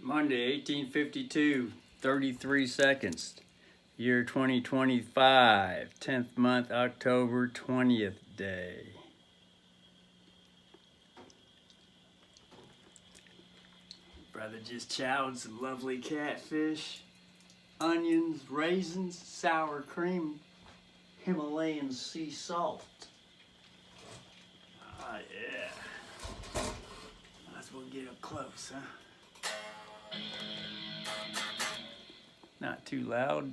Monday, 1852, 33 seconds. Year 2025, 10th month, October 20th day. Brother just chowed some lovely catfish, onions, raisins, sour cream, Himalayan sea salt. Ah, yeah. Might as well get up close, huh? Not too loud.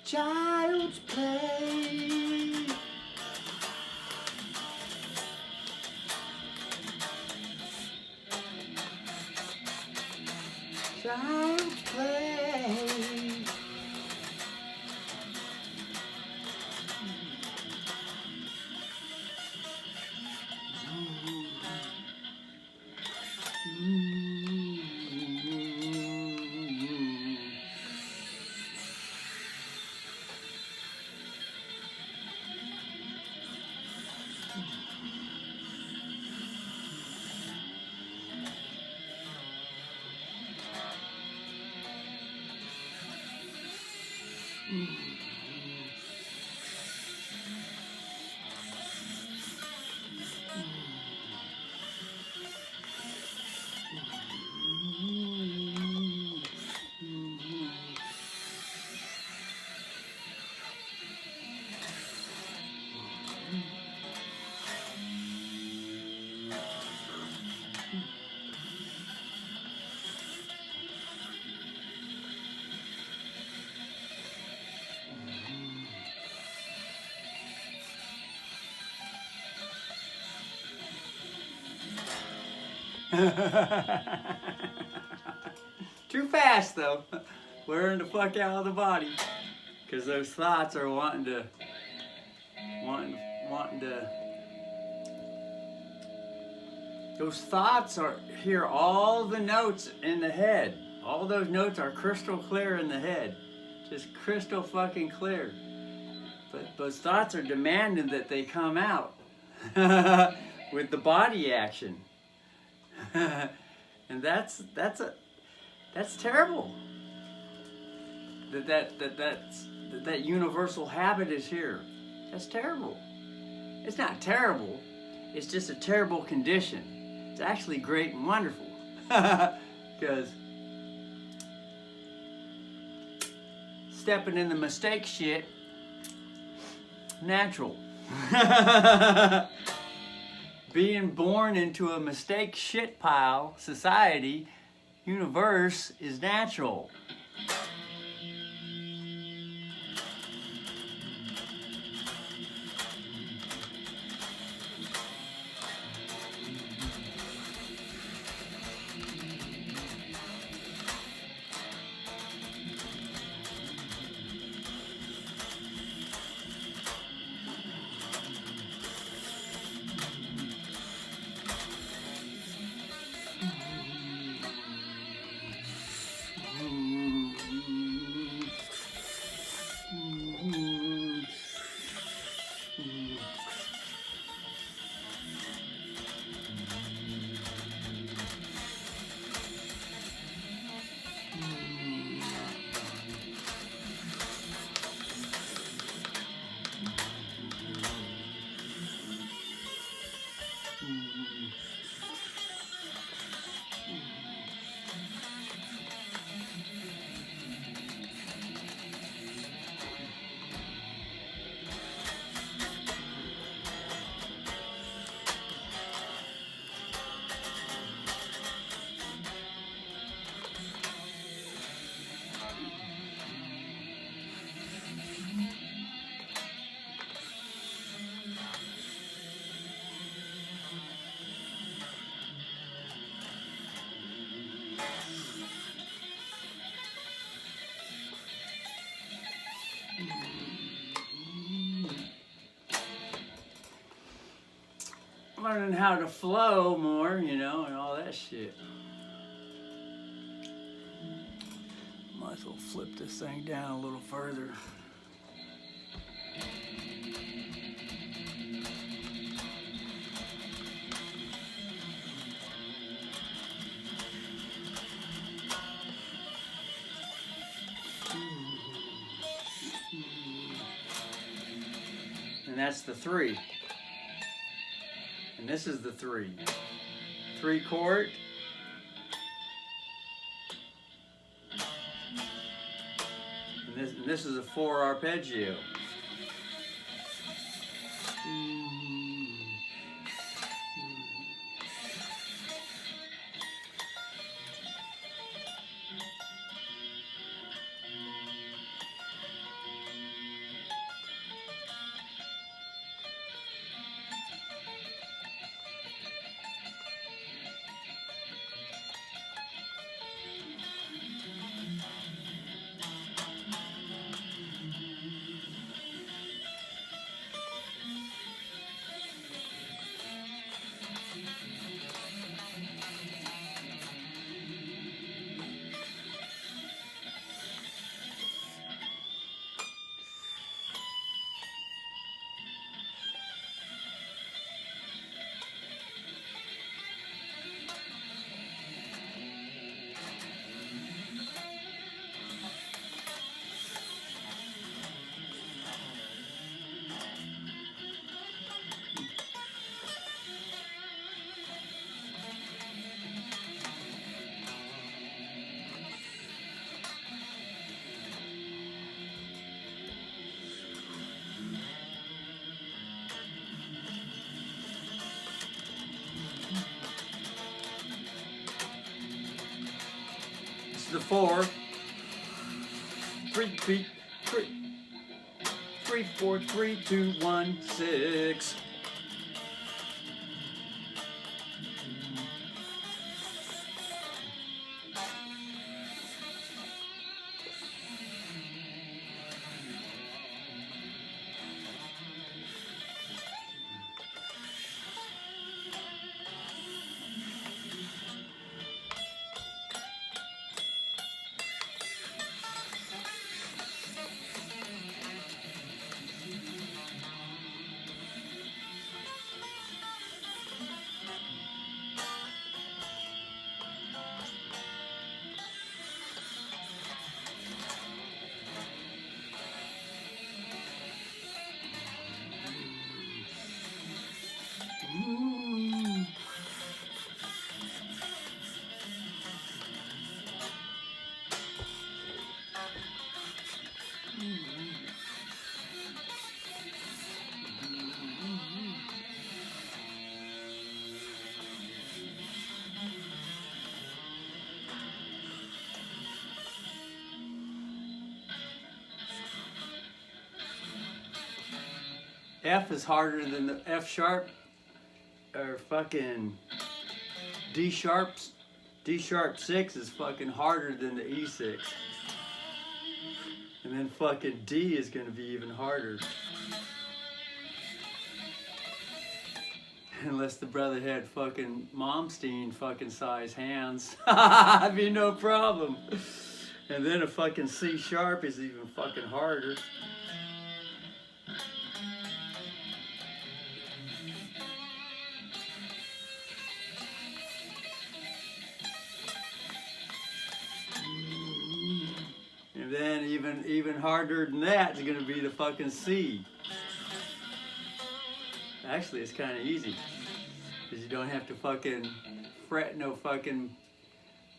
Child's play. Child's play. Too fast though. Wearing the fuck out of the body, because those thoughts are wanting to. Those thoughts are hear all the notes in the head. All those notes are crystal clear in the head, just crystal fucking clear. But those thoughts are demanding that they come out with the body action. And that's terrible. That universal habit is here. That's terrible. It's not terrible. It's just a terrible condition. It's actually great and wonderful. Because stepping in the mistake shit, natural. Being born into a mistake shit pile society, universe is natural. Learning how to flow more, and all that shit. Might as well flip this thing down a little further. And that's the 3. And this is the 3. 3 chord. And this is a 4 arpeggio. The 4, 3 beat, 3, 4, 3, 2, 1, 6. F is harder than the F sharp, or fucking D sharp 6 is fucking harder than the E6. And then fucking D is gonna be even harder. Unless the brother had fucking Momstein fucking size hands. That'd be no problem. And then a fucking C sharp is even fucking harder. And then even harder than that is gonna be the fucking C. Actually, it's kind of easy, because you don't have to fucking fret no fucking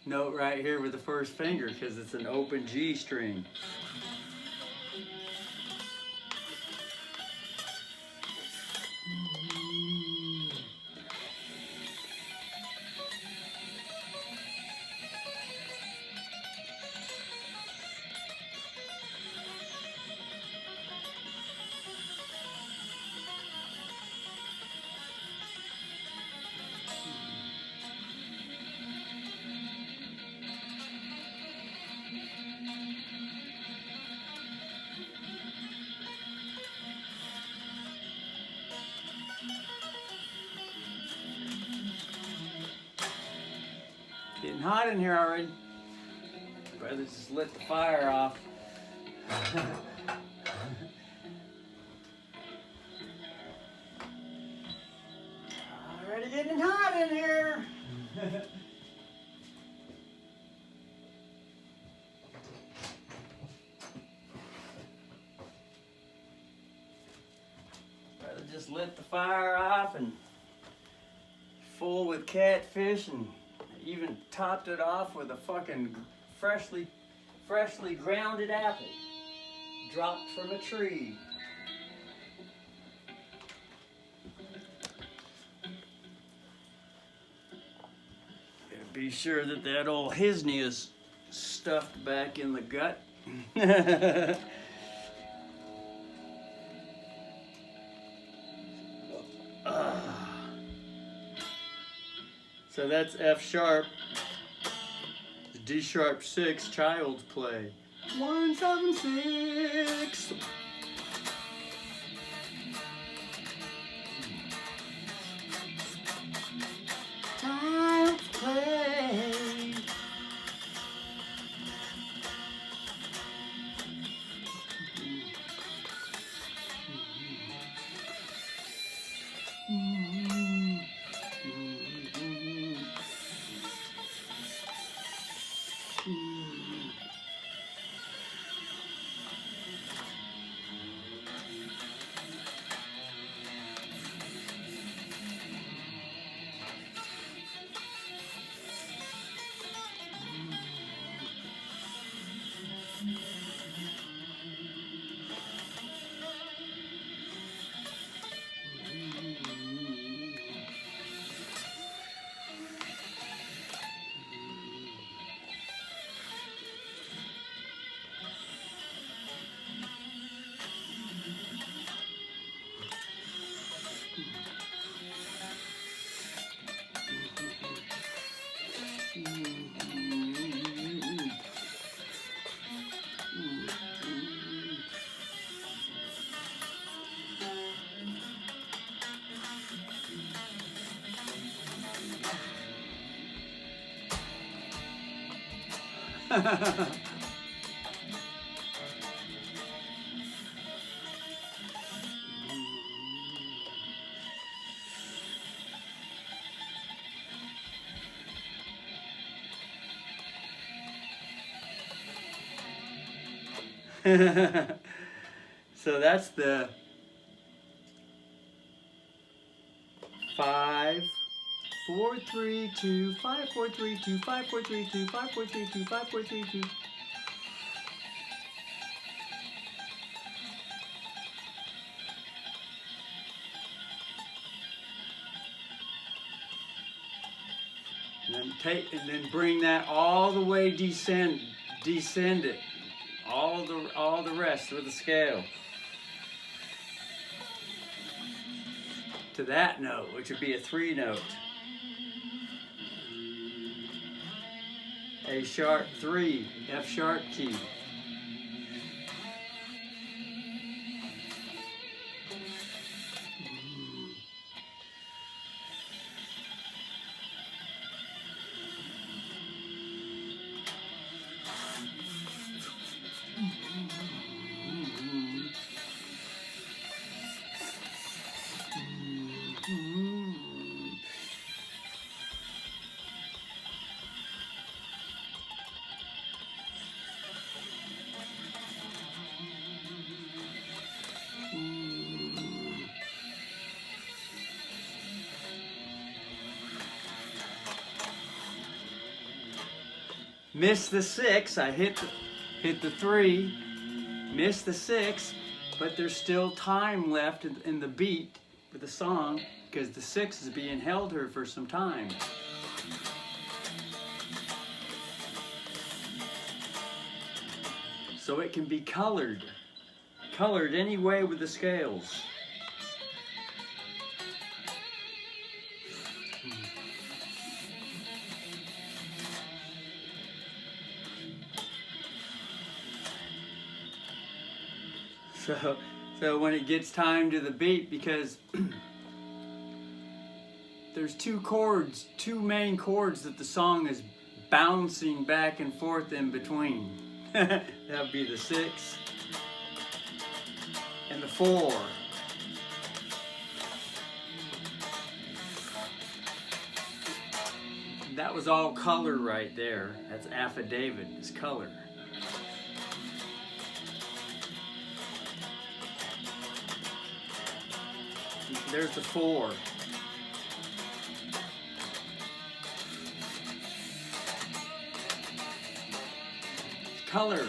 note right here with the first finger, because it's an open G string. Getting hot in here already. Brother just lit the fire off. Already getting hot in here. just lit the fire off and full with catfish, and even topped it off with a fucking freshly grounded apple dropped from a tree. Gotta be sure that that old Hisney is stuffed back in the gut. So that's F sharp, D sharp 6, child's play. 1, 7, 6. Child's play. So that's the 5, 4, 3, 2, 5, 4, 3, 2, 5, 4, 3, 2, 5, 4, 3, 2, 5, 4, 3, 2. And then bring that all the way, descend it, all the rest with the scale to that note, which would be a 3 note. A sharp 3, F sharp key. Missed the 6, I hit the 3, missed the 6, but there's still time left in the beat with the song because the 6 is being held here for some time. So it can be colored any way with the scales. So when it gets time to the beat, because there's two main chords that the song is bouncing back and forth in between. That would be the 6 and the 4. That was all color right there. That's affidavit, is color. There's the 4. Color.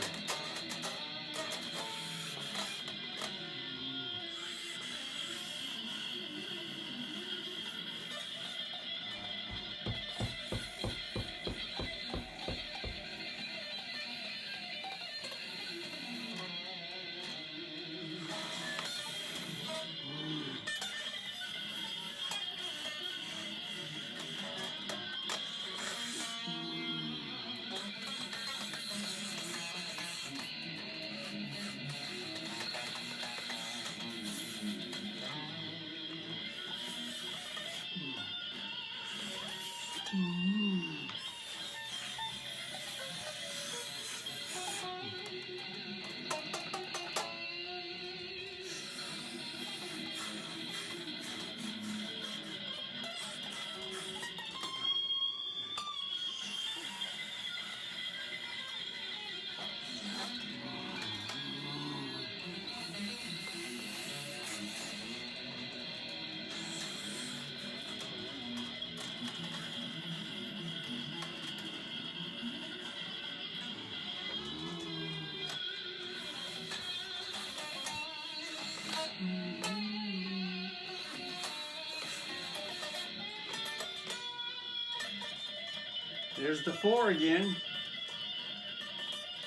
There's the 4 again.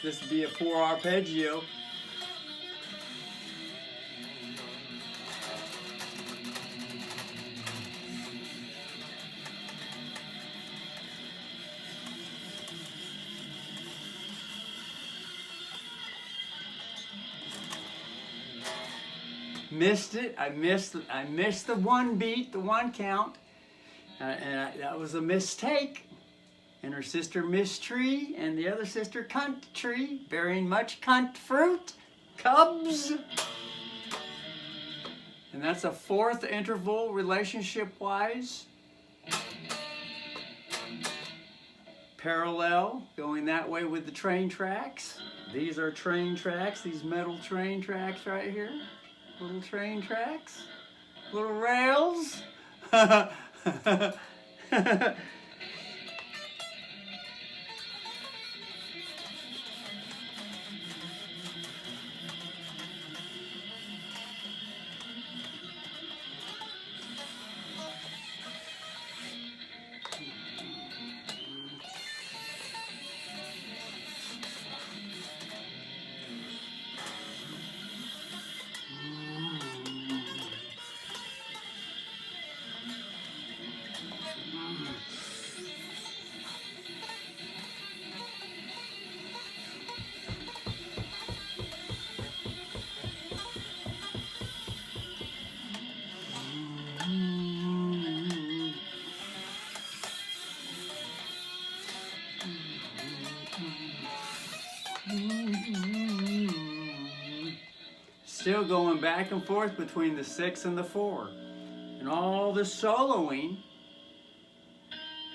This would be a 4 arpeggio. Missed it. I missed the 1 beat, the 1 count, that was a mistake. And her sister Miss Tree and the other sister Cunt Tree, bearing much cunt fruit, cubs. And that's a 4th interval relationship-wise. Parallel, going that way with the train tracks. These are train tracks, these metal train tracks right here. Little train tracks, little rails. Still going back and forth between the 6 and the 4. And all the soloing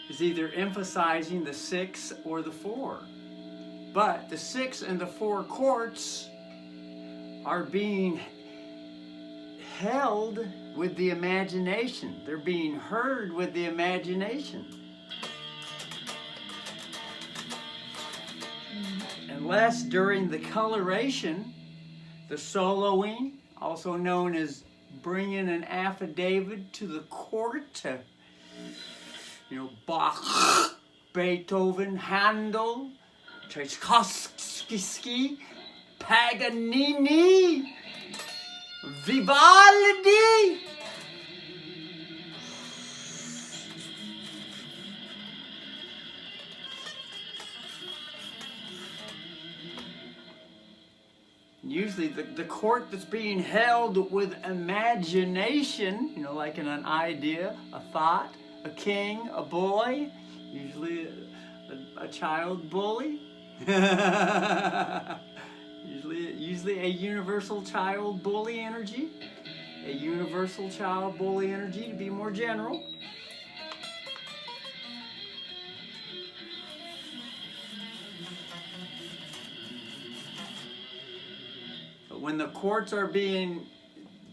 is either emphasizing the 6 or the 4. But the 6 and the 4 chords are being held with the imagination. They're being heard with the imagination. Unless during the coloration, the soloing, also known as bringing an affidavit to the court, Bach, Beethoven, Handel, Tchaikovsky, Paganini, Vivaldi. Usually the court that's being held with imagination, like in an idea, a thought, a king, a boy, usually a child bully. usually a universal child bully energy. A universal child bully energy, to be more general. When the chords are being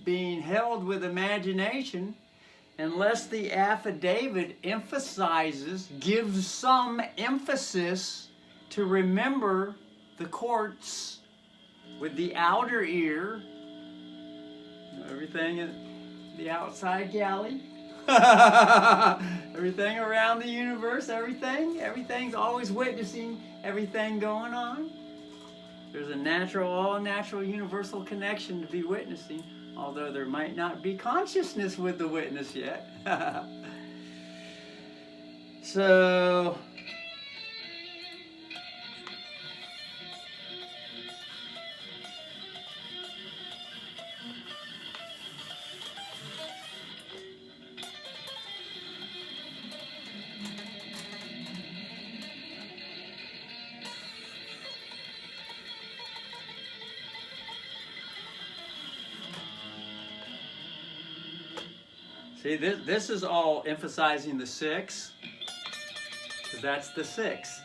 being held with imagination unless the affidavit emphasizes, gives some emphasis to remember the courts with the outer ear, everything in the outside galley, everything around the universe, everything's always witnessing everything going on. There's a natural, all-natural, universal connection to be witnessing, although there might not be consciousness with the witness yet. So, see, this is all emphasizing the 6, because that's the 6.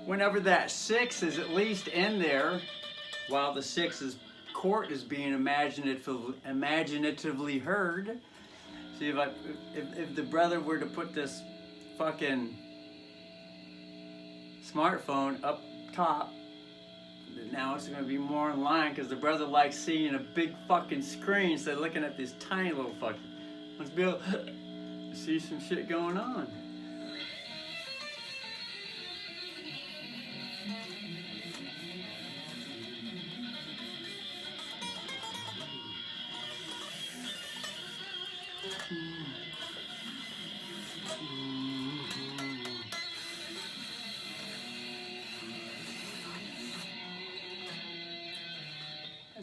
Whenever that 6 is at least in there, while the 6's court is being imaginatively heard. See, if the brother were to put this fucking smartphone up top, now it's going to be more in line, because the brother likes seeing a big fucking screen instead of looking at this tiny little fucking. Let's be able to see some shit going on.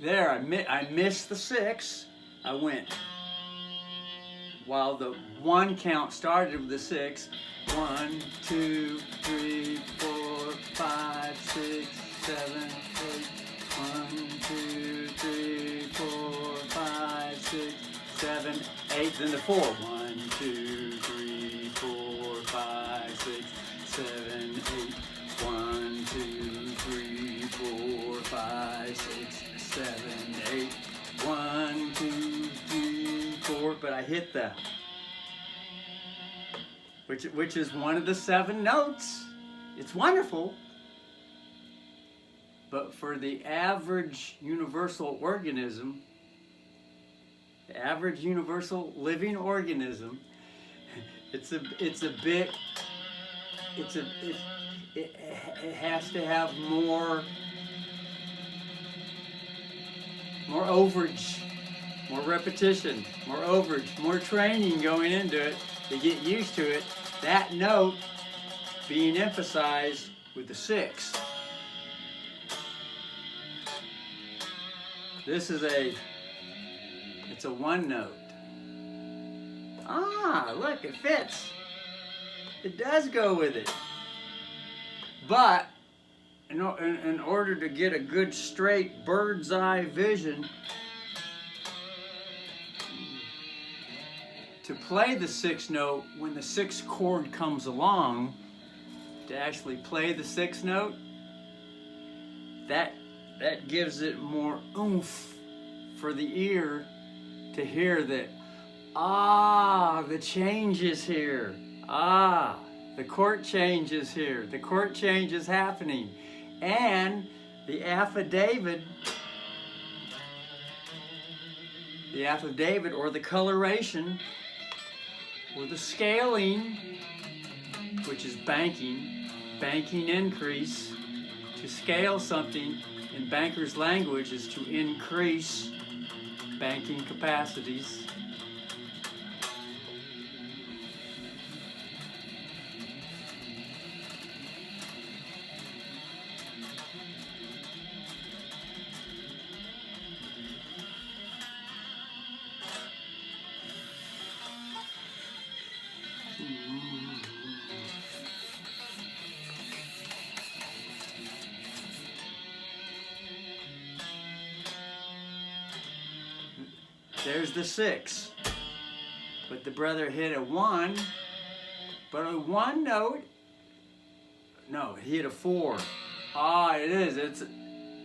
There, I missed the 6. I went, while the 1 count started with the 6, 1, 2, 3, 4, 5, 6, 7, 8. 1, 2, 3, 4, 5, 6, 7, 8. Then the 4. 1, 2, 3, 4, 5, 6, 7, 8. 1, 2, 3, 4, 5, 6, 7, 8. 1, 2, 3, 4. But I hit that, which is one of the 7 notes. It's wonderful. But for the average universal organism, the average universal living organism, it has to have more overage, more repetition, more overage, more training going into it to get used to it. That note being emphasized with the 6. This is it's a 1 note. Ah, look, it fits. It does go with it. But in order to get a good straight bird's eye vision, to play the 6 note when the 6th chord comes along, to actually play the 6th note, that gives it more oomph for the ear to hear that, the change is here. The chord change is here. The chord change is happening. And the affidavit or the coloration or the scaling, which is banking increase. To scale something in banker's language is to increase banking capacities. There's the 6. But the brother hit a 1. But a 1 note. No, he hit a 4. Ah, it is.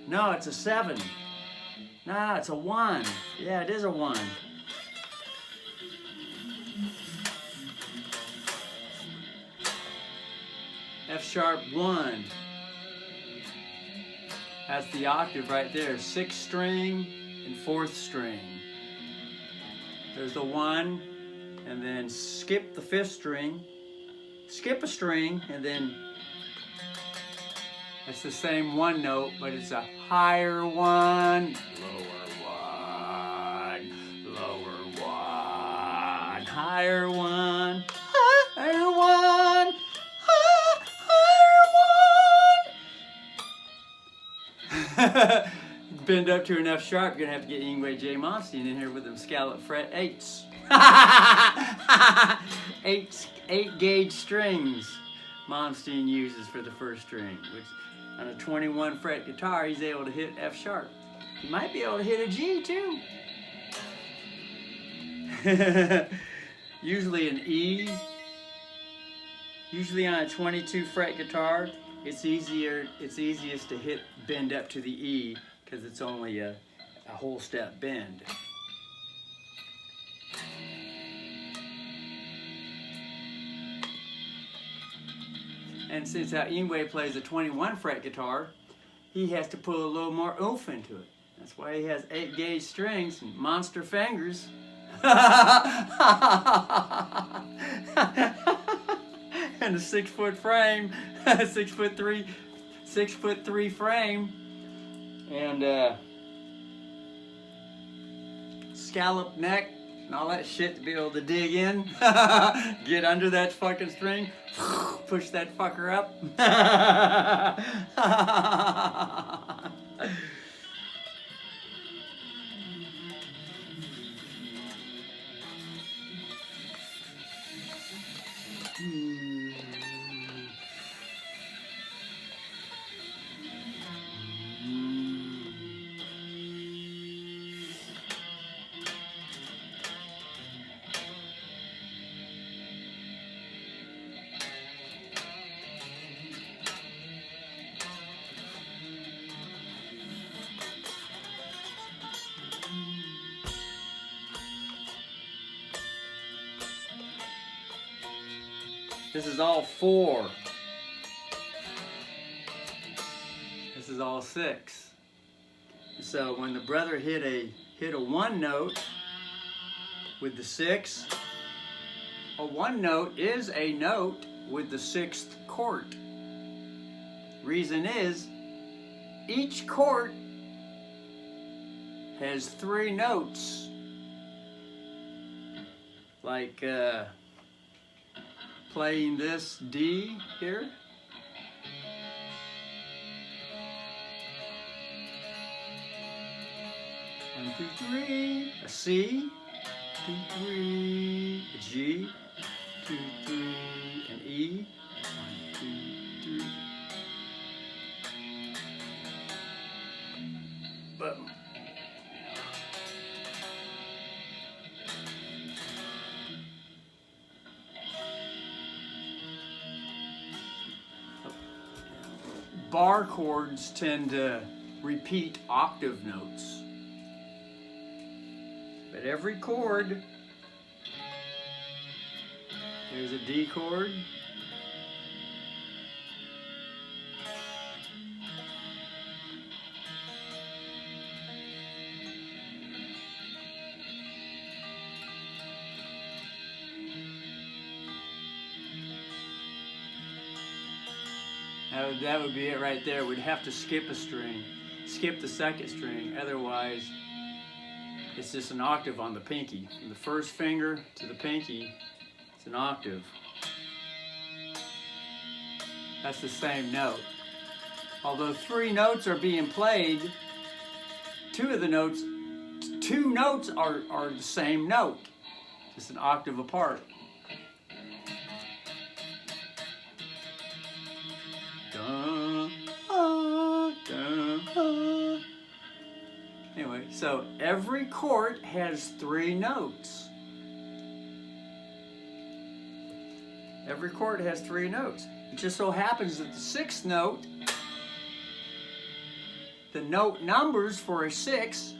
No, it's a 7. Nah, it's a 1. Yeah, it is a 1. F sharp 1. That's the octave right there. 6th string and 4th string. There's the 1, and then skip the 5th string. Skip a string, and then it's the same 1 note, but it's a higher 1, lower 1, lower 1, higher 1, higher 1, higher 1. Bend up to an F sharp, you're gonna have to get Yngwie J. Malmsteen in here with them scallop fret 8s. 8 gauge strings Malmsteen uses for the 1st string, which on a 21 fret guitar he's able to hit F sharp. He might be able to hit a G too. Usually an E. Usually on a 22 fret guitar, it's easiest to bend up to the E because it's only a whole step bend. And since Yngwie plays a 21 fret guitar, he has to put a little more oomph into it. That's why he has 8 gauge strings and monster fingers. And a 6-foot frame, 6'3" frame, and scallop neck and all that shit to be able to dig in, get under that fucking string, push that fucker up. This is all 4. This is all 6. So when the brother hit a 1 note with the 6, a 1 note is a note with the 6th chord. Reason is, each chord has 3 notes. Like playing this D here. One, 2, 3. A C. 2, 3. A G. 2, 3. An E. 1, 2, 3. But bar chords tend to repeat octave notes. But every chord, there's a D chord, that would be it right there. We'd have to skip a string, skip the 2nd string, otherwise it's just an octave on the pinky. From the 1st finger to the pinky, it's an octave. That's the same note. Although 3 notes are being played, 2 notes are the same note, just an octave apart. Anyway, So every chord has 3 notes. Every chord has 3 notes. It just so happens that the 6th note, the note numbers for a 6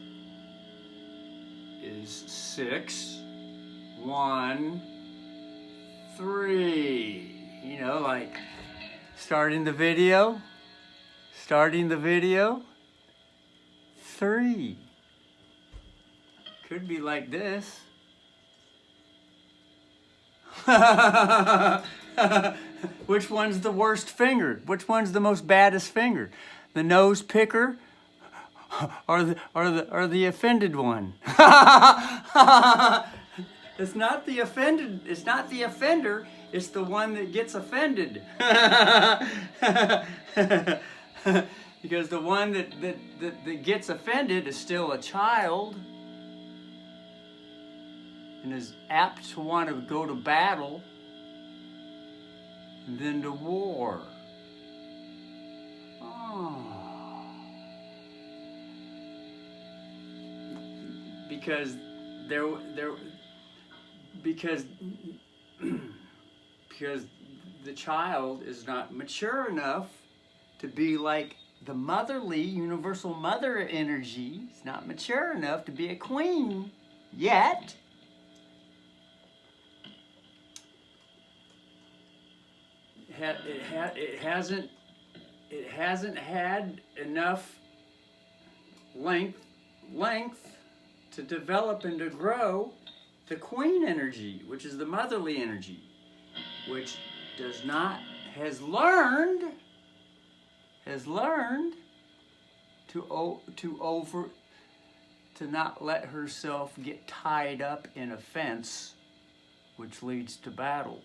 is 6, 1, 3. You know, like starting the video, 3. Could be like this. Which one's the worst finger? Which one's the most baddest finger? The nose picker or the offended one? It's not the offended, it's not the offender, it's the one that gets offended. Because the one that gets offended is still a child and is apt to want to go to battle and then to war. Oh. Because the child is not mature enough to be like the motherly, universal mother energy. Is not mature enough to be a queen yet. It hasn't had enough length to develop and to grow the queen energy, which is the motherly energy, which has learned to not let herself get tied up in a fence, which leads to battle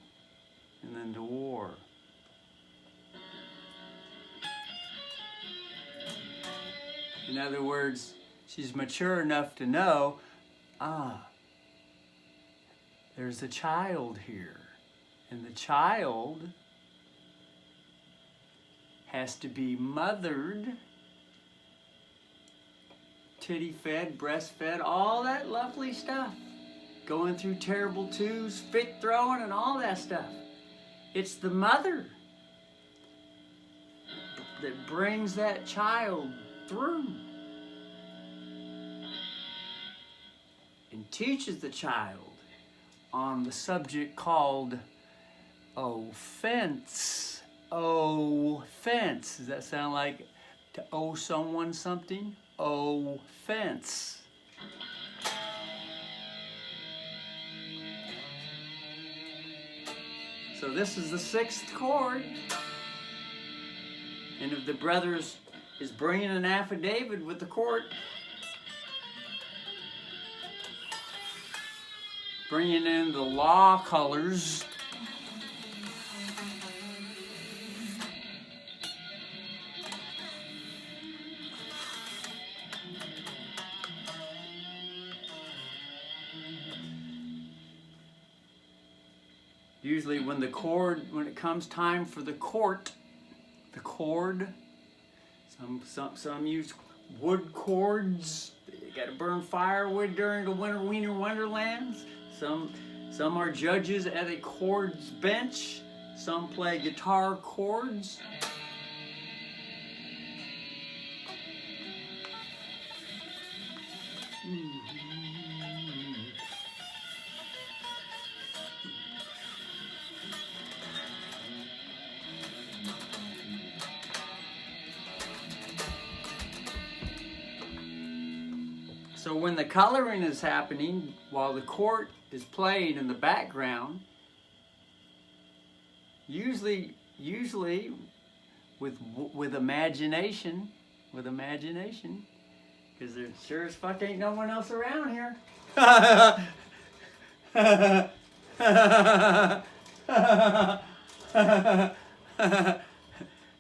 and then to war. In other words, she's mature enough to know, there's a child here. And the child has to be mothered, titty-fed, breastfed, all that lovely stuff. Going through terrible twos, fit throwing, and all that stuff. It's the mother that brings that child through and teaches the child on the subject called offense. Offense. Does that sound like to owe someone something? Offense. So this is the 6th chord. And if the brothers is bringing an affidavit with the court, bringing in the law colors, usually when it comes time for the cord, some use wood cords. You got to burn firewood during the winter wonderlands. Some are judges at a chords bench. Some play guitar chords. So when the coloring is happening, while the chord is playing in the background, usually with imagination, because there sure as fuck ain't no one else around here.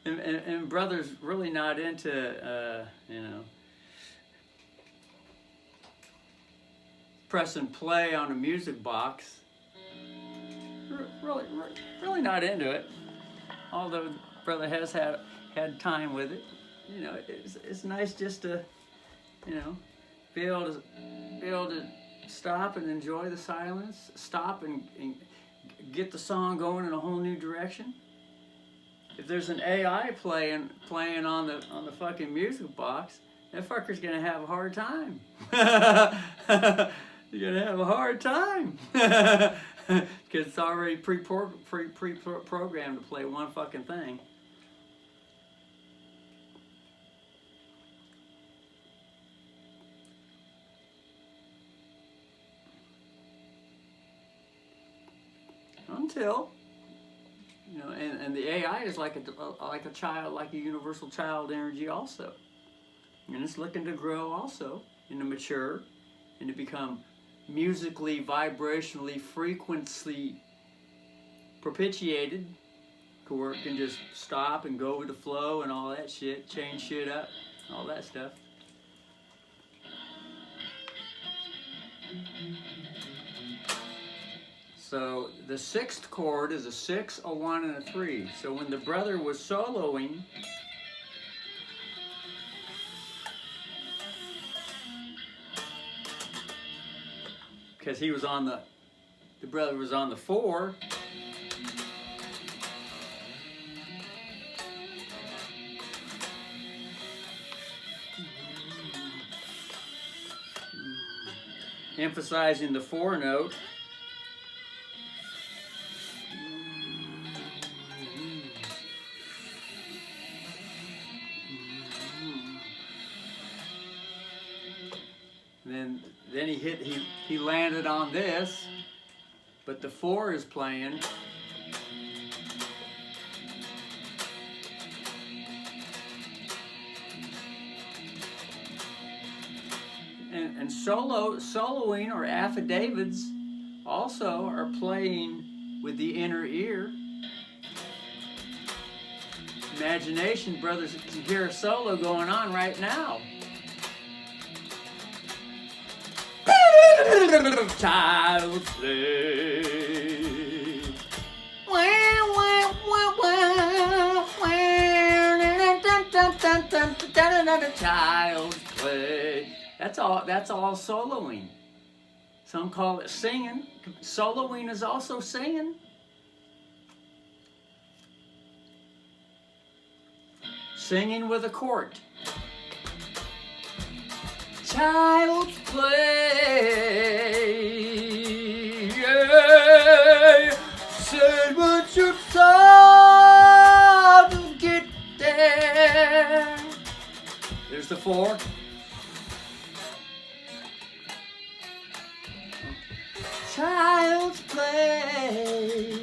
and brother's really not into, press and play on a music box. Really not into it. Although brother has had time with it. It's nice just to, be able to stop and enjoy the silence, stop and get the song going in a whole new direction. If there's an AI playing on the fucking music box, that fucker's gonna have a hard time. You're gonna have a hard time because it's already pre-programmed to play one fucking thing. Until, you know, and the AI is like a child, like a universal child energy also, and it's looking to grow also and to mature and to become musically, vibrationally, frequency propitiated, to where it can just stop and go with the flow and all that shit, change shit up, all that stuff. So the sixth chord is a 6, a 1, and a 3. So when the brother was soloing, because he was on the brother was on the 4, emphasizing the 4 note. Then he landed on this, but the 4 is playing. And soloing or affidavits also are playing with the inner ear. Imagination, brothers can hear a solo going on right now. Child's play. Child's play. That's all soloing. Some call it singing. Soloing is also singing. Singing with a chord. Child's play, yeah. Said what you saw to get there. There's the 4. Child's play.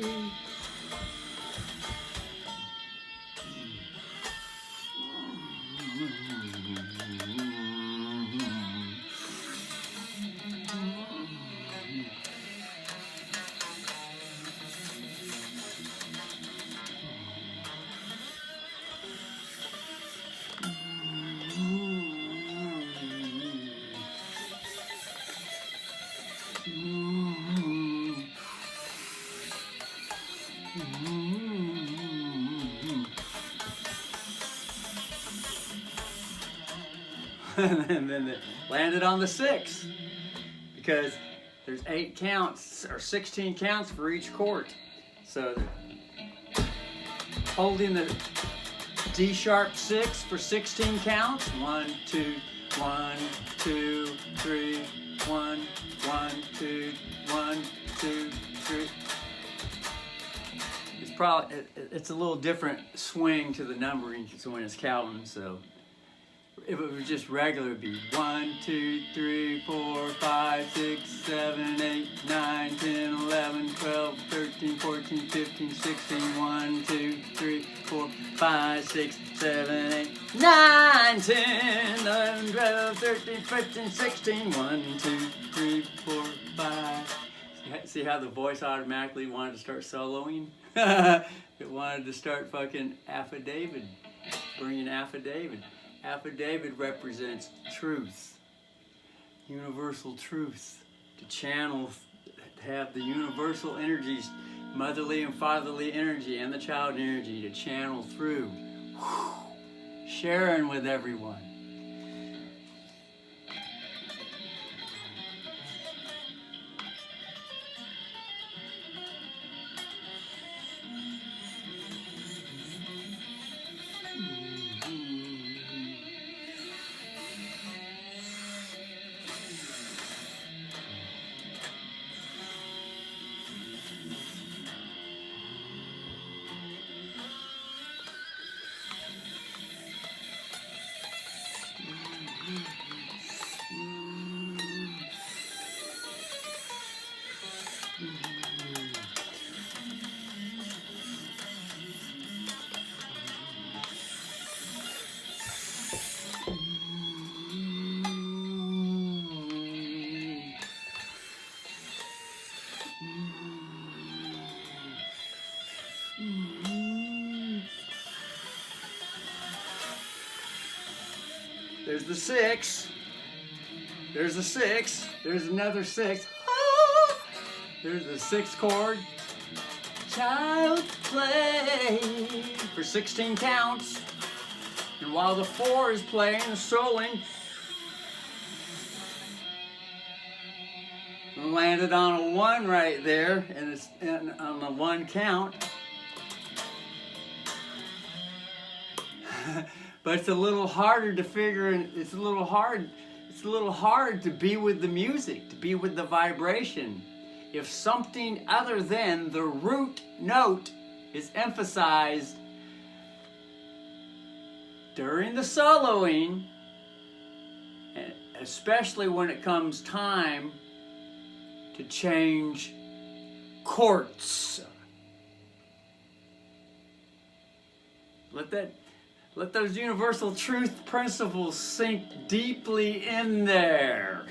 And then it landed on the 6, because there's 8 counts or 16 counts for each chord. So holding the D sharp 6 for 16 counts. 1, 2, 1, 2, 3, 1, 1, 2, 1, 2, 3. It's a little different swing to the numbering when it's counting. So if it was just regular, it'd be 1, 2, 3, 4, 5, 6, 7, 8, 9, 10, 11, 12, 13, 14, 15, 16, 1, 2, 3, 4, 5, 6, 7, 8, 9, 10, 11, 12, 13, 15, 16, 1, 2, 3, 4, 5. See how the voice automatically wanted to start soloing? It wanted to start fucking affidavit, bringing affidavit. Affidavit represents truth, universal truth, to channel, to have the universal energies, motherly and fatherly energy and the child energy to channel through, sharing with everyone. There's the 6. There's the 6. There's another 6. Ah! There's the 6th chord. Child play for 16 counts. And while the 4 is playing, soloing, landed on a 1 right there, and it's on the 1 count. But it's a little harder to figure, and it's a little hard to be with the music, to be with the vibration, if something other than the root note is emphasized during the soloing, and especially when it comes time to change Cordtzu. Let those universal truth principles sink deeply in there.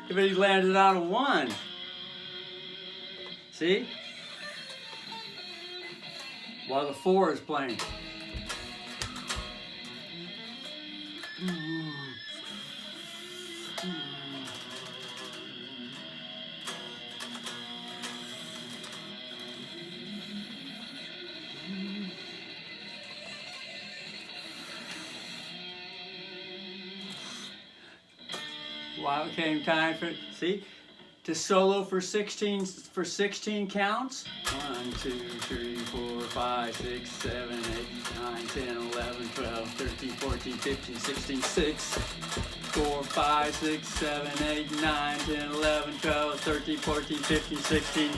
But he landed on a 1. See? While the 4 is playing. While it came time for, see, to solo for 16 counts. 1, 2, 3, 4, 5, 6, 7, 8, 9, 10, 11, 12, 13, 14, 15, 16, 6, 4, 5, 6, 7, 8, 9, 10, 11, 12, 13, 14, 15, 16,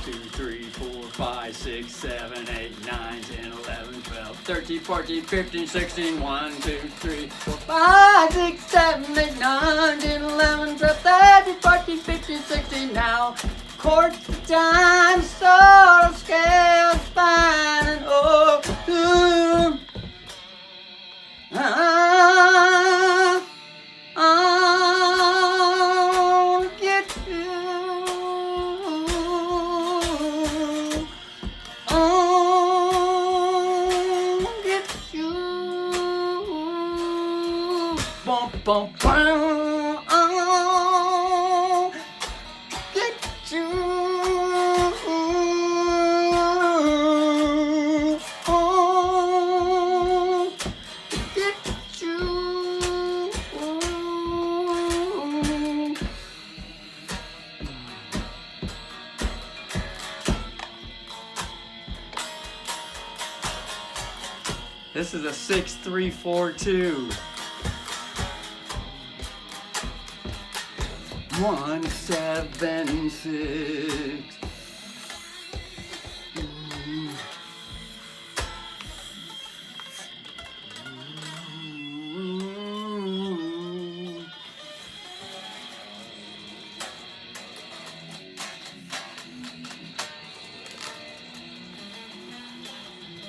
2, 3, 4, 5, 6, 7, 8, 9, 10, 11, 12, 13, 14, 15, 16, 1, 2, 3, 4, 5, 6, 7, 8, 9, 10, 11, 12, 13, 14, 15, 16. Now, chords, time, solo, scale, spine, and oh, I'll get you. Bum, bum, bum, oh, get you, oh, get you. This is a 6-3-4-2. 1, 7, 6.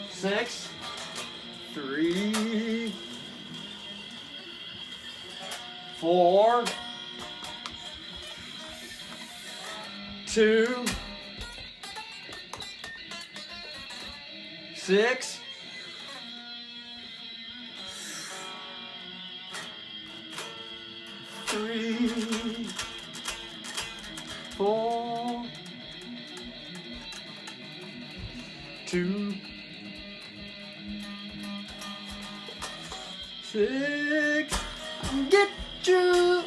Six, 3, 4, 2, 6, 3, 4, 2, 6. Get you,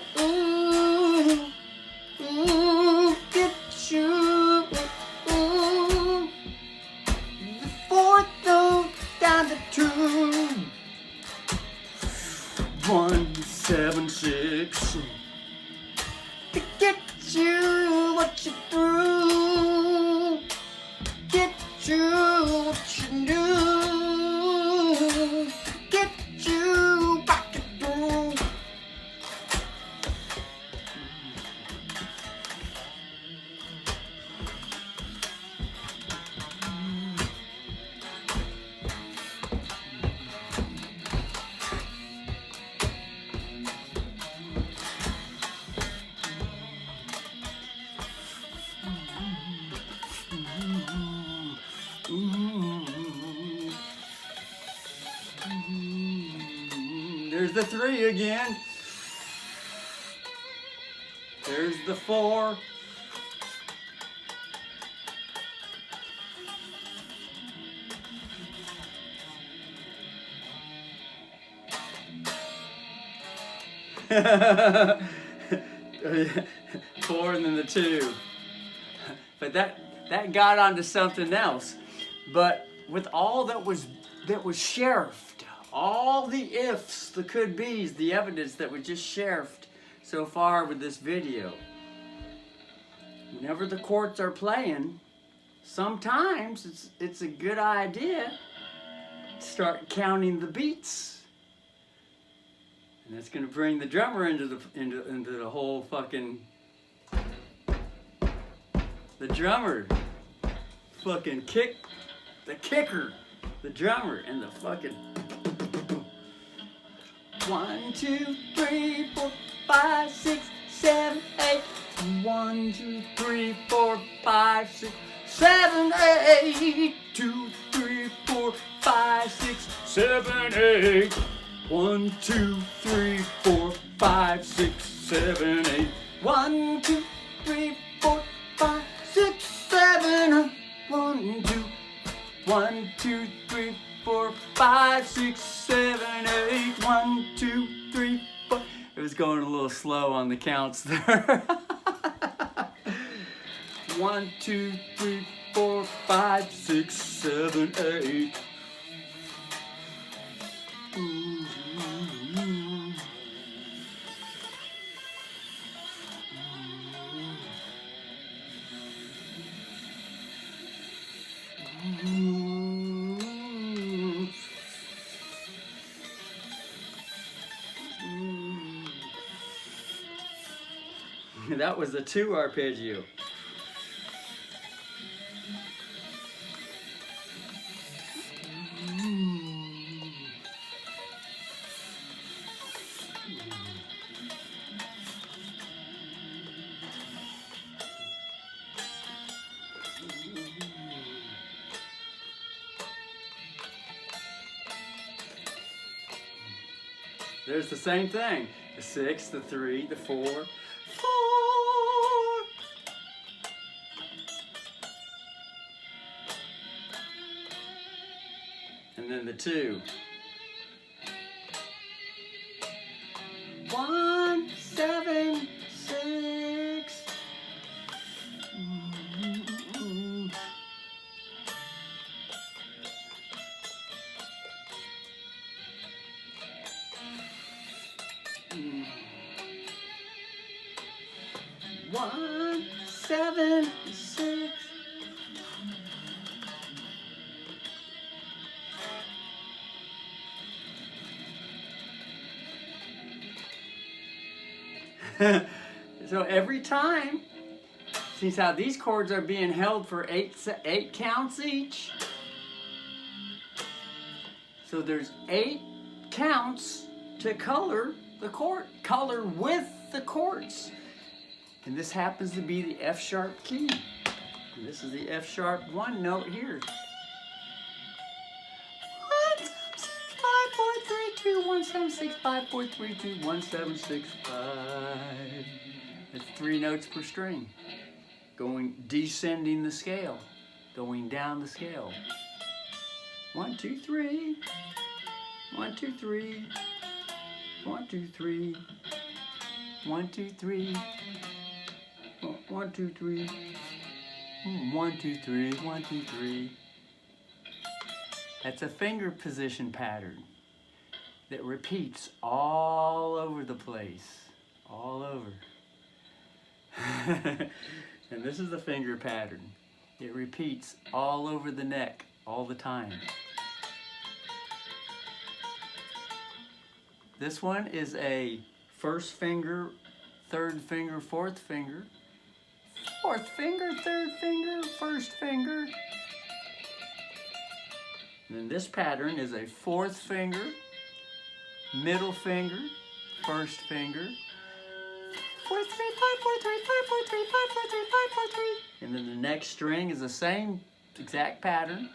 get you. The 4th note down the 2, 1, 7, 6. To get you what you threw, get you what you knew, get you back through. There's the 3 again. There's the 4. Four and then the 2. But that got onto something else. But with all that was sheriffed, all the ifs, the could be's, the evidence that was just sheriffed so far with this video. Whenever the Cordtzu are playing, sometimes it's a good idea to start counting the beats. And that's going to bring the drummer into the whole fucking. The drummer fucking the kicker, the drummer, and the fucking 1, 2, 3, 4, 5, 6, 7, 8. 1, 2, 3, 4, 5, 6, 7, 8. 2, 3, 4, 5, 6, 7, 8. 1, 2, 3, 4, 5, 6, 7, 8. 1, 2, 3, 4, 5, 6, 7. 1, 2. 1, 2, 3, 4, 5, 6, 7, 8. 1, 2, 3, 4. It was going a little slow on the counts there. 1, 2, 3, 4, 5, 6, 7, 8. That was the 2 arpeggio. There's the same thing. The 6, the 3, the 4. 4. And then the 2. 1, 7, 6. 1, 7, 6. So every time, see how these chords are being held for 8 counts each. So there's 8 counts to color the chord, color with the chords. And this happens to be the F sharp key. And this is the F sharp 1 note here. 1, 7, 6, 5, 4, 3, 2, 1, 7, 6, 5. It's 3 notes per string. Descending the scale. Going down the scale. 1, 2, 3. 1, 2, 3. 1, 2, 3. 1, 2, 3. 1, 2, 3. 1, 2, 3. 1, 2, 3. That's a finger position pattern that repeats all over the place, all over. And this is the finger pattern. It repeats all over the neck all the time. This one is a first finger, third finger, fourth finger, fourth finger, third finger, first finger. And then this pattern is a fourth finger, middle finger, first finger, 4 3 5 4 3 5 4 3 5 4 3 5 4 3. And then the next string is the same exact pattern.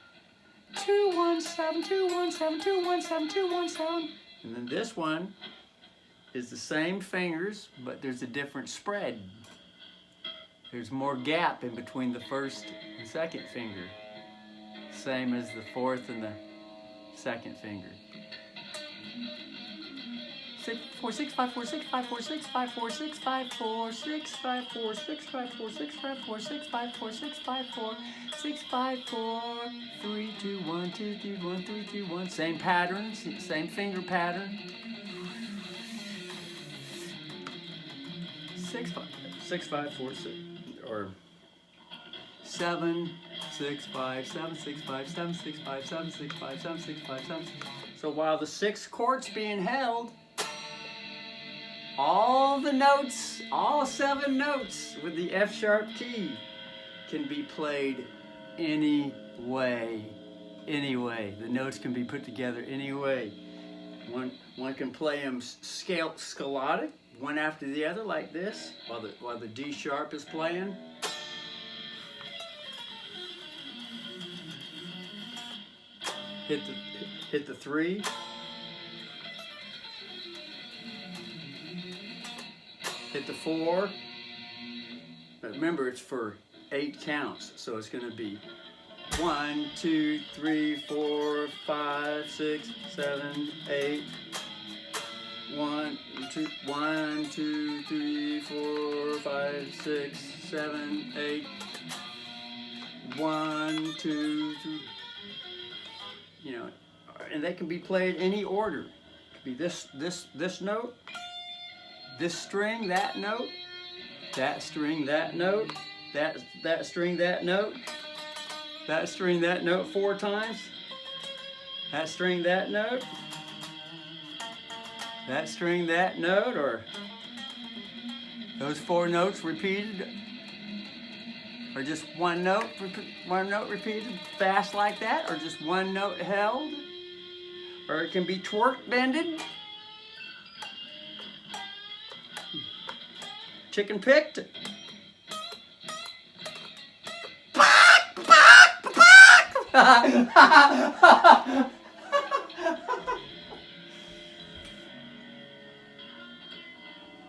2 1 7 2 1 7 2 1 7 2 1 7. And then this one is the same fingers, but there's a different spread. There's more gap in between the first and second finger. Same as the fourth and the second finger. 6 4 6 5 4 6 5 4 6 5 4 6 5 4 6 5 4 6 5 4 6 5 4 6 5 4 6 5 4 6 5 4 3 2 1 2 3 1 3 2 1. Same pattern, same finger pattern. 6 5 4 6 or 7 6 5 7 6 5 7 6 5 7 6 5 7 6 5 7 6. So while the 6 chords being held, all the notes, all 7 notes with the F sharp key can be played any way. Any way. The notes can be put together any way. One can play them scaled, one after the other like this, while the D sharp is playing. Hit the 3. Hit the 4. But remember, it's for 8 counts, so it's going to be 1 2 3 4 5 6 7 8. 1 2 3 4 5 6 7 8. 1 2 3. You know, and they can be played any order. It could be this note, this string, that note, that string, that note, that string, that note, that string, that note 4 times, that string, that note, that string, that note, or those 4 notes repeated, or just one note repeated fast like that, or just one note held, or it can be twerk bended, chicken picked.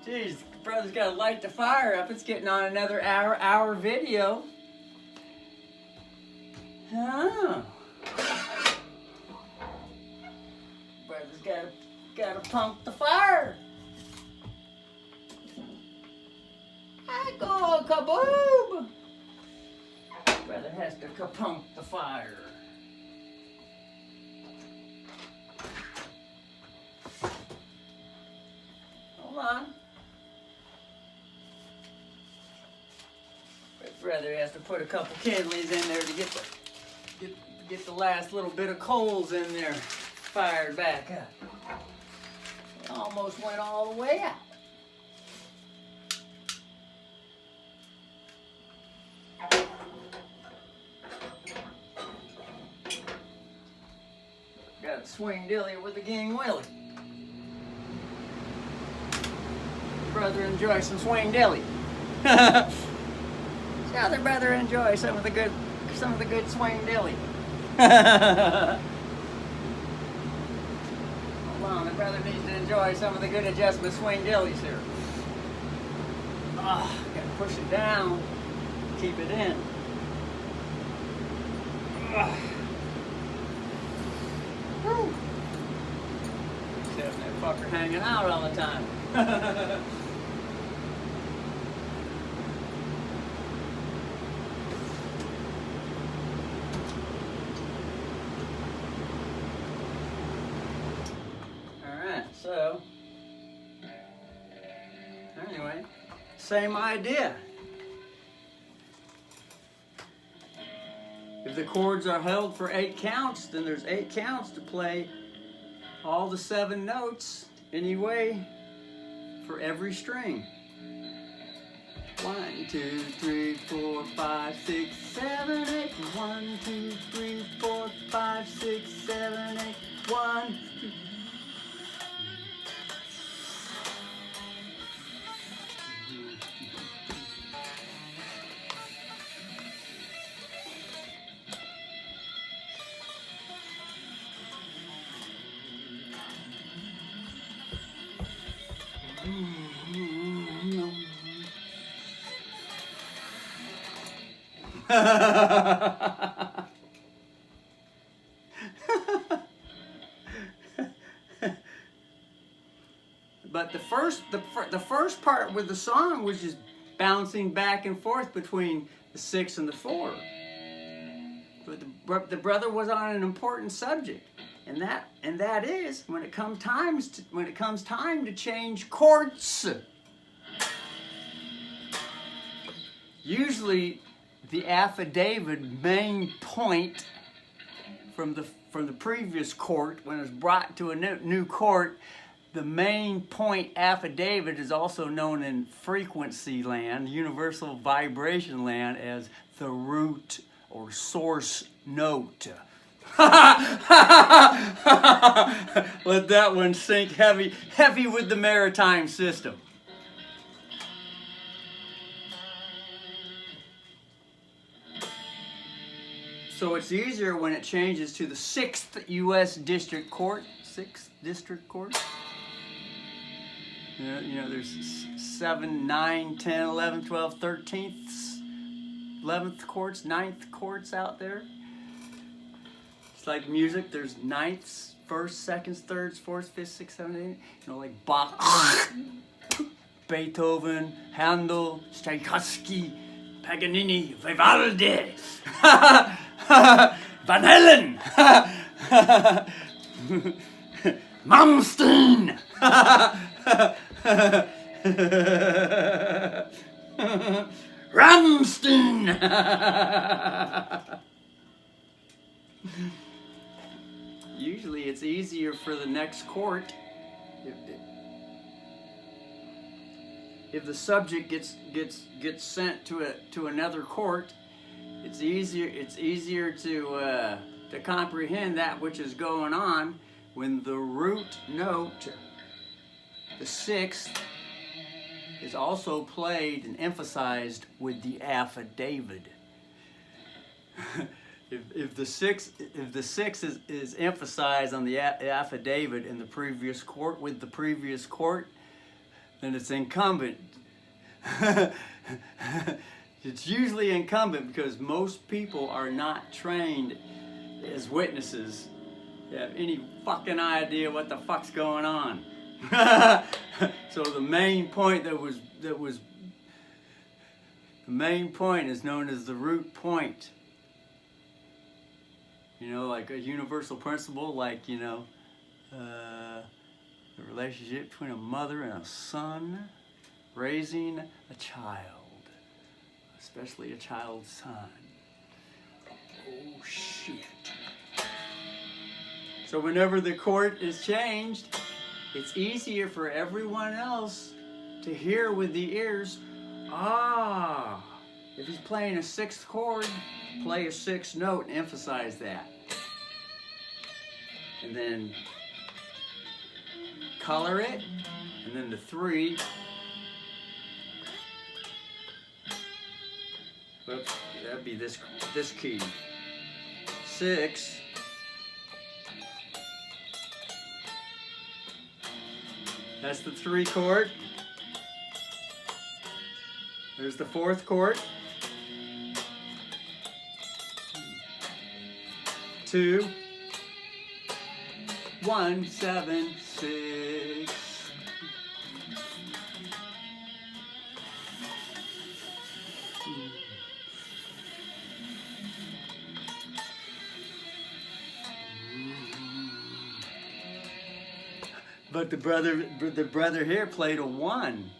Jeez, brother's got to light the fire up. It's getting on another hour video. Oh. Brother's got to pump the fire. I go kaboob. Brother has to kapunk the fire. Hold on. Brother has to put a couple kindlings in there to get the last little bit of coals in there fired back up. It almost went all the way out. Got to swing dilly with the gang willy. Brother enjoy some swing dilly. The other brother enjoy some of the good swing dilly. Hold on, the brother needs to enjoy some of the good adjustment swing dillies here. Gotta push it down, keep it in. Woo. Just having that fucker hanging out all the time. So, anyway, same idea. If the chords are held for 8 counts, then there's 8 counts to play all the 7 notes anyway for every string. 1, 2, 3, 4, 5, 6, 7, 8. 1, 2, 3, 4, 5, 6, 7, 8. 1, 2. But the first part with the song was just bouncing back and forth between the 6 and the 4. But the brother was on an important subject, and that is when it comes time to change Cordtzu. Usually, the affidavit main point from the previous court, when it's brought to a new court, the main point affidavit is also known in frequency land, universal vibration land, as the root or source note. Let that one sink heavy with the maritime system. So it's easier when it changes to the 6th U.S. District Court. 6th District Court. You know, there's 7, 9, 10, 11, 12, 13th, 11th courts, 9th courts out there. It's like music. There's 9ths, 1st, 2nd, 3rds, 4th, 5th, 6th, 7th, 8th. You know, like Bach, Beethoven, Handel, Tchaikovsky, Paganini, Vivaldi, Van Halen, Malmsteen, Rammstein. Usually it's easier for the next court if the subject gets sent to another court. It's easier to comprehend that which is going on when the root note, the 6th, is also played and emphasized with the affidavit. If the 6 is emphasized on the affidavit in the previous court with the previous court, then it's incumbent. It's usually incumbent because most people are not trained as witnesses. They have any fucking idea what the fuck's going on. So the main point the main point is known as the root point. You know, like a universal principle, like, you know, the relationship between a mother and a son raising a child, especially a child's son. Oh shit. So whenever the court is changed, it's easier for everyone else to hear with the ears. Ah, if he's playing a 6th chord, play a 6th note and emphasize that. And then color it, and then the 3. Whoops, that'd be this key. 6. That's the 3 chord. There's the 4th chord. 2, 1, 7, 6. But the brother here played a 1.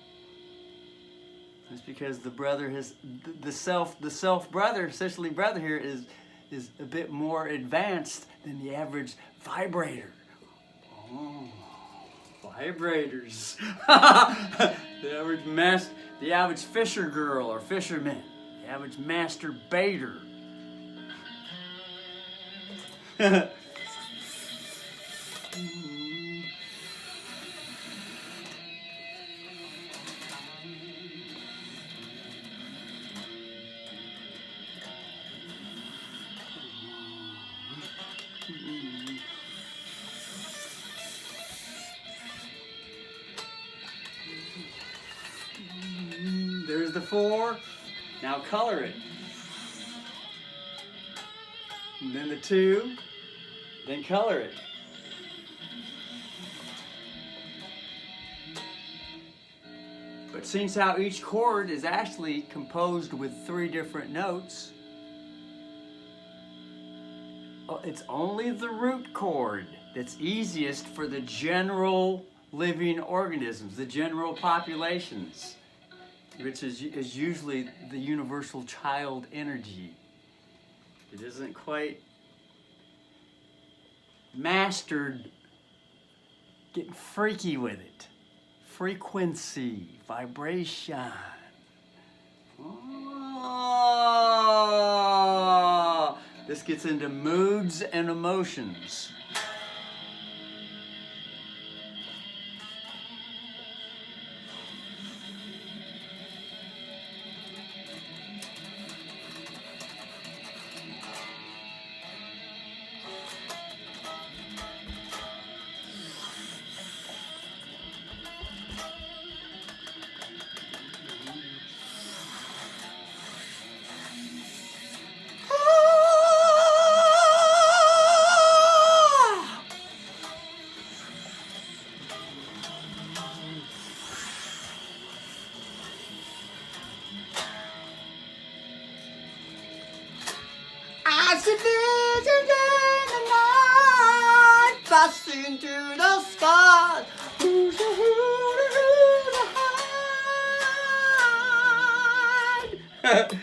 That's because the brother has the self brother, essentially brother here is a bit more advanced than the average vibrator. Oh, vibrators. the average fisher girl or fisherman, the average masturbator. There's the 4. Now color it. And then the 2. Then color it. But since how each chord is actually composed with 3 different notes, it's only the root chord that's easiest for the general living organisms, the general populations, which is usually the universal child energy. It isn't quite mastered getting freaky with it. Frequency, vibration. Oh, this gets into moods and emotions. As a vision in the night, passing through the sky. Who's the hide?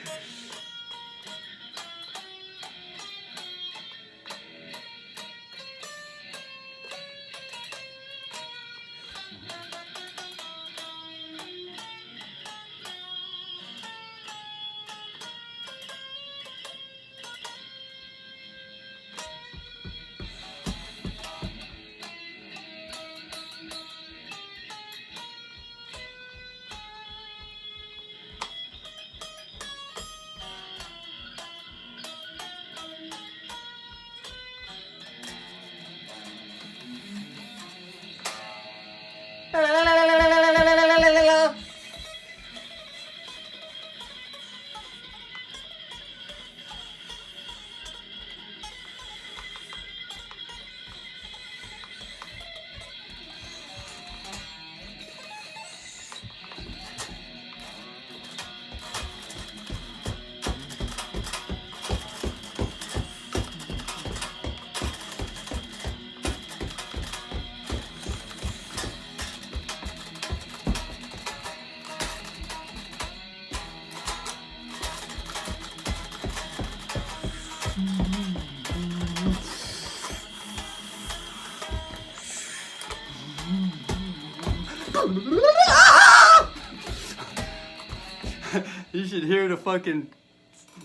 You should hear the fucking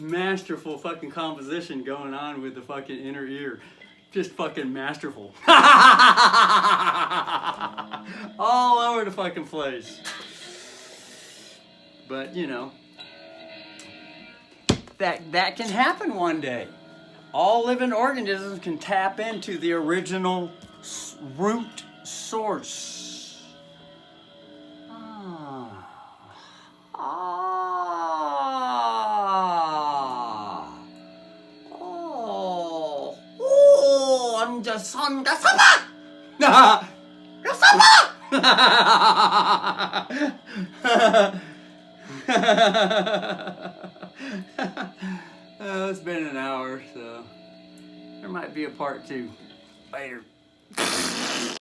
masterful fucking composition going on with the fucking inner ear. Just fucking masterful. All over the fucking place. But, you know, that can happen one day. All living organisms can tap into the original root source. Songa sama! Sama! It's been an hour, so there might be a part 2 later.